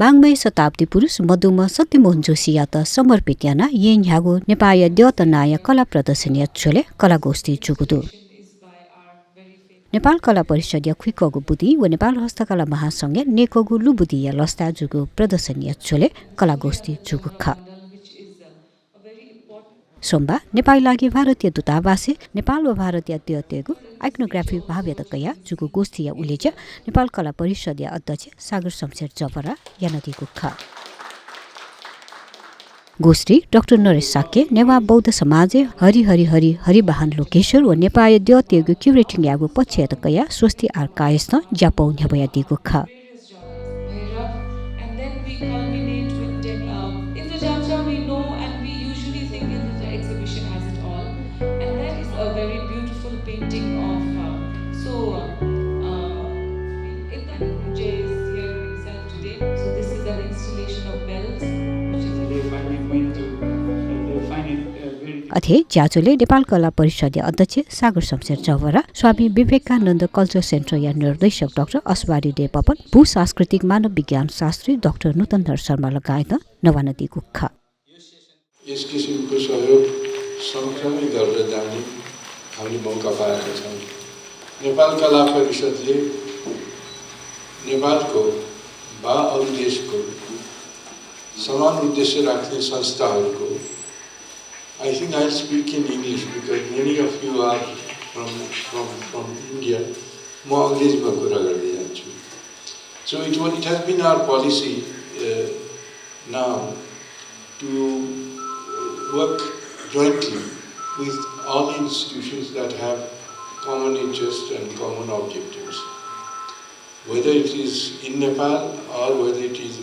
बाङ्मय शताब्दी पुरुष मधुमा सत्यमोहन जोशी यात समर्पित याना येन ह्यागो नेपाय द्योतनाय कला प्रदर्शनी छोले कलागोष्ठी जुगुदु नेपाल कला परिषद खुइकगु बुद्धि व नेपाल हस्तकला महासंघ नेकगु लुबुदी या लस्ता जुगु प्रदर्शनी छोले कलागोष्ठी जुगुखा सोमबार नेपाल लागि भारतीय दूतावासी नेपाल व भारतीय द्योतेगु आइक्नोग्राफी भाव्यतकया जुगु गोष्ठी या उलेज नेपाल कला परिषद अध्यक्ष सागर शमशेर जबरा या नदीको खा गोष्ठी डाक्टर नरेश साके नेवा बौद्ध समाज हरि हरि हरि हरिवाहन लोकेश्वर व नेपाल द्योतेगु क्युरेटिङ यागु पक्षतकया स्वस्ति आर्काइस न ज्यापौ न्यबया दिगु खा अथे ज्याचोले नेपाल कला परिषद अध्यक्ष सागर शमशेर जवरा स्वामी विवेकानन्द कल्चर सेन्टर या निर्देशक डाक्टर असवारी देवपन भू सांस्कृतिक मानव विज्ञान शास्त्री डाक्टर नूतनधर शर्मा लगायत नवानदी गुखा यस किसिमको सहयोग सँगसँगै गर्दै जाने हामीले मौका पाएका छौँ। नेपाल कला परिषदले नेपालको वा अरू देशको समान उद्देश्य राख्ने संस्थाहरूको I think I'll speak in English because many of you are from India. म अङ्ग्रेजीमा कुरा गर्दै जान्छु. So it has been our policy now to work jointly with all institutions that have common interests and common objectives. Whether it is in Nepal or whether it is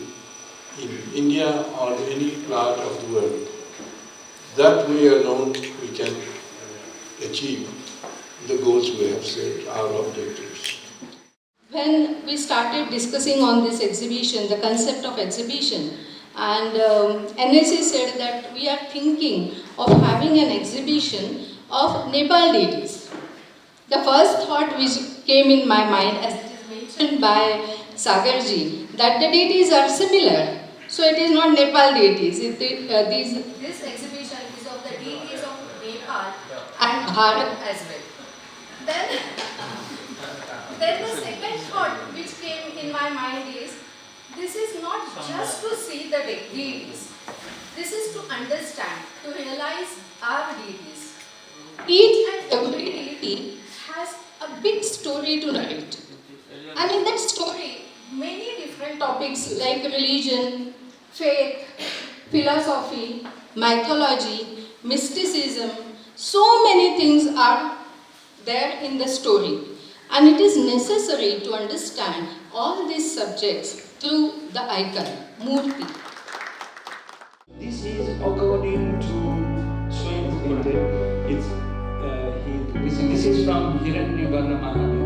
in India or any part of the world. That we alone we can achieve the goals we have set, our objectives. When we started discussing on this exhibition, the concept of exhibition, and NSA said that we are thinking of having an exhibition of Nepal deities. The first thought which came in my mind, as it is mentioned by Sagarji, that the deities are similar. So it is not Nepal deities. This exhibition is of the deities of Nepal and Bharat as well. Then the second thought which came in my mind is, this is not just to see the deities. This is to understand, to realize our deities. Each and every deity has a big story to narrate. And in that story, many different topics like religion, faith, philosophy, mythology, mysticism, so many things are there in the story. And it is necessary to understand all these subjects through the icon, Murti. This is according to Swayam Buddha. This is from Hiranyagarbha Mahadev.